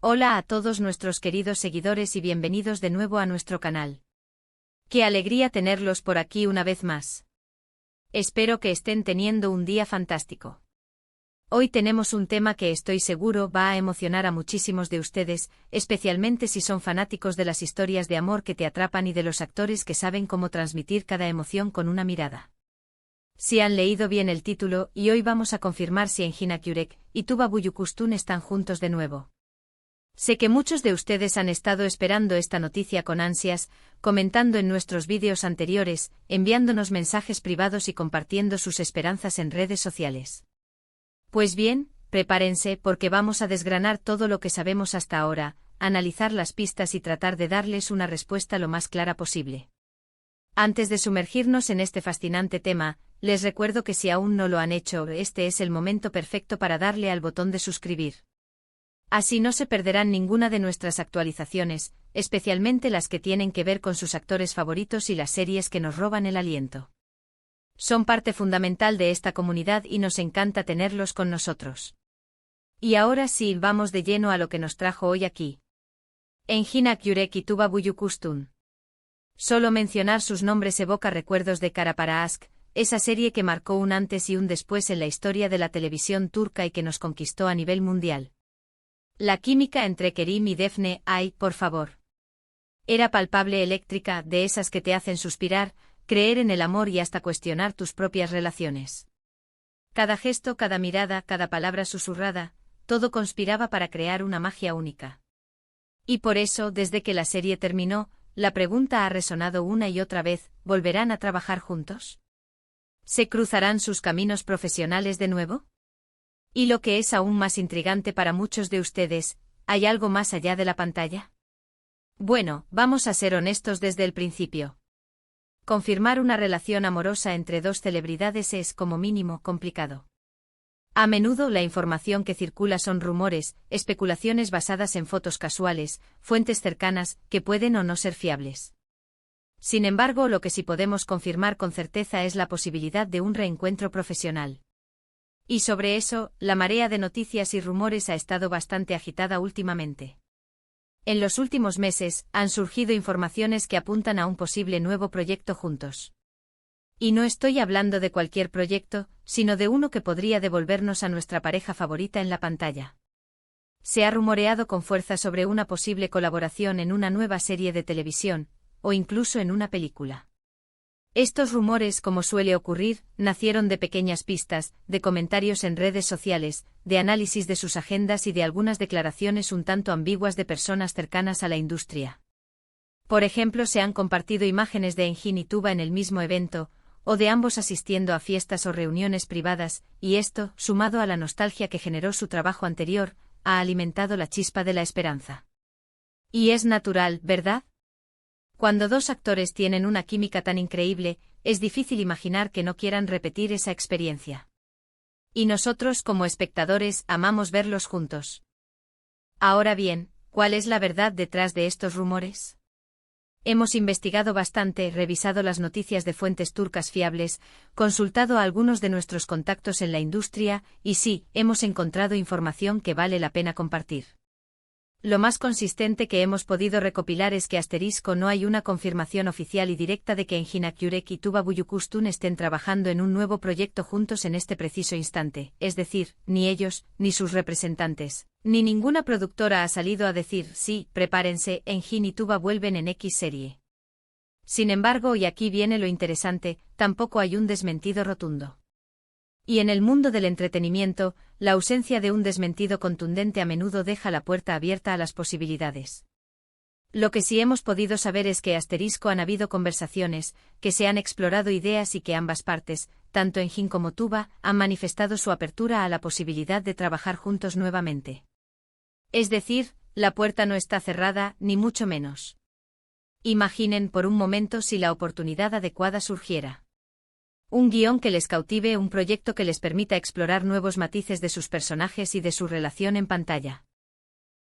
Hola a todos nuestros queridos seguidores y bienvenidos de nuevo a nuestro canal. Qué alegría tenerlos por aquí una vez más. Espero que estén teniendo un día fantástico. Hoy tenemos un tema que estoy seguro va a emocionar a muchísimos de ustedes, especialmente si son fanáticos de las historias de amor que te atrapan y de los actores que saben cómo transmitir cada emoción con una mirada. Si han leído bien el título, y hoy vamos a confirmar si Engin Akyurek y Tuba Büyüküstün están juntos de nuevo. Sé que muchos de ustedes han estado esperando esta noticia con ansias, comentando en nuestros vídeos anteriores, enviándonos mensajes privados y compartiendo sus esperanzas en redes sociales. Pues bien, prepárense porque vamos a desgranar todo lo que sabemos hasta ahora, analizar las pistas y tratar de darles una respuesta lo más clara posible. Antes de sumergirnos en este fascinante tema, les recuerdo que si aún no lo han hecho, este es el momento perfecto para darle al botón de suscribir. Así no se perderán ninguna de nuestras actualizaciones, especialmente las que tienen que ver con sus actores favoritos y las series que nos roban el aliento. Son parte fundamental de esta comunidad y nos encanta tenerlos con nosotros. Y ahora sí, vamos de lleno a lo que nos trajo hoy aquí. Engin Akyurek y Tuba Büyüküstün. Solo mencionar sus nombres evoca recuerdos de Kara Para Aşk, esa serie que marcó un antes y un después en la historia de la televisión turca y que nos conquistó a nivel mundial. La química entre Kerim y Defne, ay, por favor. Era palpable, eléctrica, de esas que te hacen suspirar, creer en el amor y hasta cuestionar tus propias relaciones. Cada gesto, cada mirada, cada palabra susurrada, todo conspiraba para crear una magia única. Y por eso, desde que la serie terminó, la pregunta ha resonado una y otra vez, ¿volverán a trabajar juntos? ¿Se cruzarán sus caminos profesionales de nuevo? Y lo que es aún más intrigante para muchos de ustedes, ¿hay algo más allá de la pantalla? Bueno, vamos a ser honestos desde el principio. Confirmar una relación amorosa entre dos celebridades es, como mínimo, complicado. A menudo la información que circula son rumores, especulaciones basadas en fotos casuales, fuentes cercanas, que pueden o no ser fiables. Sin embargo, lo que sí podemos confirmar con certeza es la posibilidad de un reencuentro profesional. Y sobre eso, la marea de noticias y rumores ha estado bastante agitada últimamente. En los últimos meses, han surgido informaciones que apuntan a un posible nuevo proyecto juntos. Y no estoy hablando de cualquier proyecto, sino de uno que podría devolvernos a nuestra pareja favorita en la pantalla. Se ha rumoreado con fuerza sobre una posible colaboración en una nueva serie de televisión, o incluso en una película. Estos rumores, como suele ocurrir, nacieron de pequeñas pistas, de comentarios en redes sociales, de análisis de sus agendas y de algunas declaraciones un tanto ambiguas de personas cercanas a la industria. Por ejemplo, se han compartido imágenes de Engin y Tuba en el mismo evento, o de ambos asistiendo a fiestas o reuniones privadas, y esto, sumado a la nostalgia que generó su trabajo anterior, ha alimentado la chispa de la esperanza. Y es natural, ¿verdad? Cuando dos actores tienen una química tan increíble, es difícil imaginar que no quieran repetir esa experiencia. Y nosotros, como espectadores, amamos verlos juntos. Ahora bien, ¿cuál es la verdad detrás de estos rumores? Hemos investigado bastante, revisado las noticias de fuentes turcas fiables, consultado a algunos de nuestros contactos en la industria, y sí, hemos encontrado información que vale la pena compartir. Lo más consistente que hemos podido recopilar es que no hay una confirmación oficial y directa de que Engin Akyurek y Tuba Büyüküstün estén trabajando en un nuevo proyecto juntos en este preciso instante, es decir, ni ellos, ni sus representantes, ni ninguna productora ha salido a decir, sí, prepárense, Engin y Tuba vuelven en X serie. Sin embargo, y aquí viene lo interesante, tampoco hay un desmentido rotundo. Y en el mundo del entretenimiento, la ausencia de un desmentido contundente a menudo deja la puerta abierta a las posibilidades. Lo que sí hemos podido saber es que han habido conversaciones, que se han explorado ideas y que ambas partes, tanto Engin como Tuba, han manifestado su apertura a la posibilidad de trabajar juntos nuevamente. Es decir, la puerta no está cerrada, ni mucho menos. Imaginen por un momento si la oportunidad adecuada surgiera. Un guión que les cautive, un proyecto que les permita explorar nuevos matices de sus personajes y de su relación en pantalla.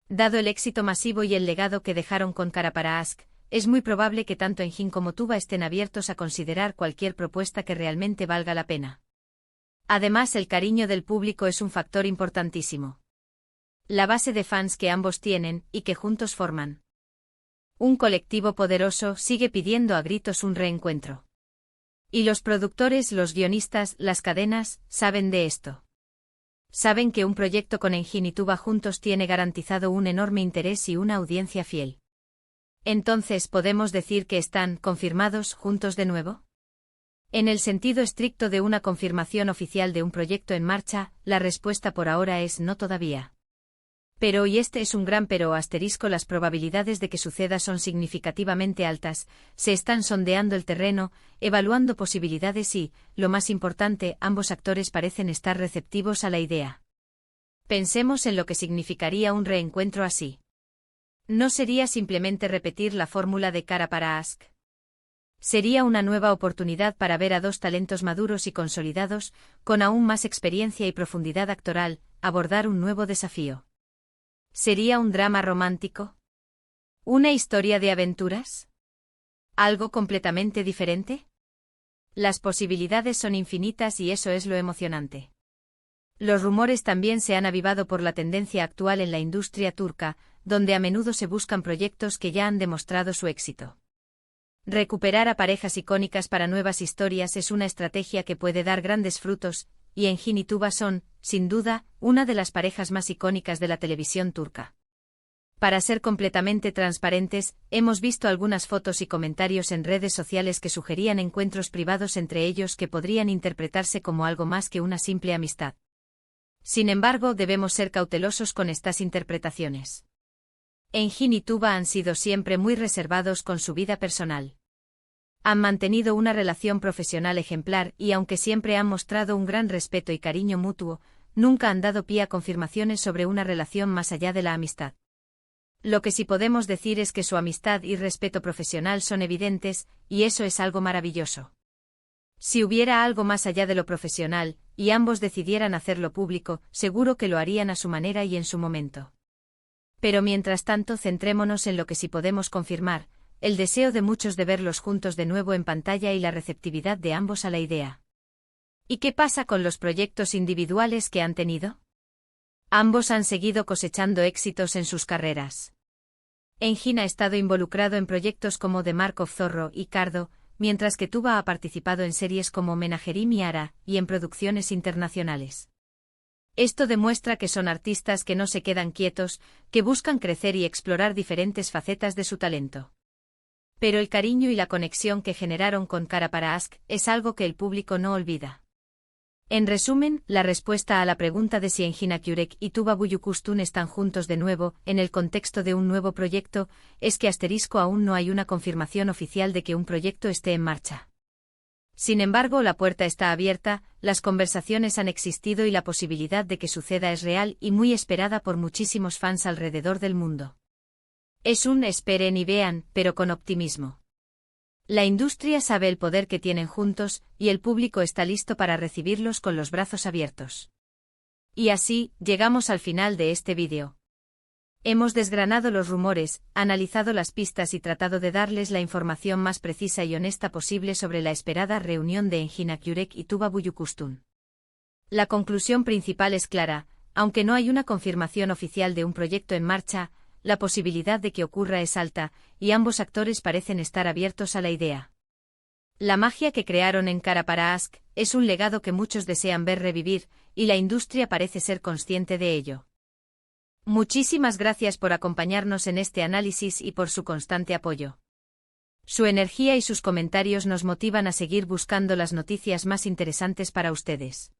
Dado el éxito masivo y el legado que dejaron con Kara Para Aşk, es muy probable que tanto Engin como Tuba estén abiertos a considerar cualquier propuesta que realmente valga la pena. Además, el cariño del público es un factor importantísimo. La base de fans que ambos tienen y que juntos forman un colectivo poderoso sigue pidiendo a gritos un reencuentro. Y los productores, los guionistas, las cadenas, saben de esto. Saben que un proyecto con Engine y Tuba juntos tiene garantizado un enorme interés y una audiencia fiel. Entonces, ¿podemos decir que están confirmados juntos de nuevo? En el sentido estricto de una confirmación oficial de un proyecto en marcha, la respuesta por ahora es no todavía. Pero, y este es un gran pero asterisco, las probabilidades de que suceda son significativamente altas, se están sondeando el terreno, evaluando posibilidades y, lo más importante, ambos actores parecen estar receptivos a la idea. Pensemos en lo que significaría un reencuentro así. No sería simplemente repetir la fórmula de Cara para Ask. Sería una nueva oportunidad para ver a dos talentos maduros y consolidados, con aún más experiencia y profundidad actoral, abordar un nuevo desafío. ¿Sería un drama romántico? ¿Una historia de aventuras? ¿Algo completamente diferente? Las posibilidades son infinitas y eso es lo emocionante. Los rumores también se han avivado por la tendencia actual en la industria turca, donde a menudo se buscan proyectos que ya han demostrado su éxito. Recuperar a parejas icónicas para nuevas historias es una estrategia que puede dar grandes frutos, y Engin y Tuba son, sin duda, una de las parejas más icónicas de la televisión turca. Para ser completamente transparentes, hemos visto algunas fotos y comentarios en redes sociales que sugerían encuentros privados entre ellos que podrían interpretarse como algo más que una simple amistad. Sin embargo, debemos ser cautelosos con estas interpretaciones. Engin y Tuba han sido siempre muy reservados con su vida personal. Han mantenido una relación profesional ejemplar y aunque siempre han mostrado un gran respeto y cariño mutuo, nunca han dado pie a confirmaciones sobre una relación más allá de la amistad. Lo que sí podemos decir es que su amistad y respeto profesional son evidentes, y eso es algo maravilloso. Si hubiera algo más allá de lo profesional, y ambos decidieran hacerlo público, seguro que lo harían a su manera y en su momento. Pero mientras tanto, centrémonos en lo que sí podemos confirmar, el deseo de muchos de verlos juntos de nuevo en pantalla y la receptividad de ambos a la idea. ¿Y qué pasa con los proyectos individuales que han tenido? Ambos han seguido cosechando éxitos en sus carreras. Engin ha estado involucrado en proyectos como The Mark of Zorro y Cardo, mientras que Tuba ha participado en series como Menagerim y Ara, y en producciones internacionales. Esto demuestra que son artistas que no se quedan quietos, que buscan crecer y explorar diferentes facetas de su talento. Pero el cariño y la conexión que generaron con Cara para Ask es algo que el público no olvida. En resumen, la respuesta a la pregunta de si Engin Akyurek y Tuba Büyüküstün están juntos de nuevo, en el contexto de un nuevo proyecto, es que aún no hay una confirmación oficial de que un proyecto esté en marcha. Sin embargo, la puerta está abierta, las conversaciones han existido y la posibilidad de que suceda es real y muy esperada por muchísimos fans alrededor del mundo. Es un esperen y vean, pero con optimismo. La industria sabe el poder que tienen juntos, y el público está listo para recibirlos con los brazos abiertos. Y así, llegamos al final de este vídeo. Hemos desgranado los rumores, analizado las pistas y tratado de darles la información más precisa y honesta posible sobre la esperada reunión de Engin Akyurek y Tuba Büyüküstün. La conclusión principal es clara, aunque no hay una confirmación oficial de un proyecto en marcha, la posibilidad de que ocurra es alta, y ambos actores parecen estar abiertos a la idea. La magia que crearon en Cara para Ask es un legado que muchos desean ver revivir, y la industria parece ser consciente de ello. Muchísimas gracias por acompañarnos en este análisis y por su constante apoyo. Su energía y sus comentarios nos motivan a seguir buscando las noticias más interesantes para ustedes.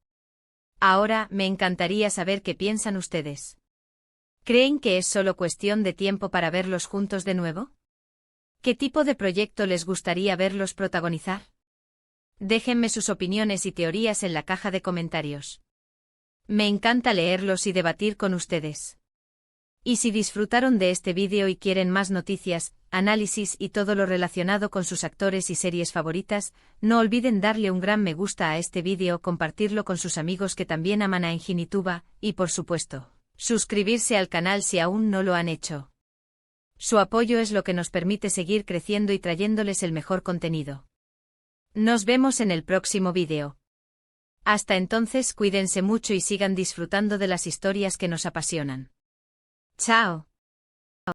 Ahora, me encantaría saber qué piensan ustedes. ¿Creen que es solo cuestión de tiempo para verlos juntos de nuevo? ¿Qué tipo de proyecto les gustaría verlos protagonizar? Déjenme sus opiniones y teorías en la caja de comentarios. Me encanta leerlos y debatir con ustedes. Y si disfrutaron de este vídeo y quieren más noticias, análisis y todo lo relacionado con sus actores y series favoritas, no olviden darle un gran me gusta a este vídeo, compartirlo con sus amigos que también aman a Engin y Tuba, y por supuesto, suscribirse al canal si aún no lo han hecho. Su apoyo es lo que nos permite seguir creciendo y trayéndoles el mejor contenido. Nos vemos en el próximo vídeo. Hasta entonces, cuídense mucho y sigan disfrutando de las historias que nos apasionan. Chao.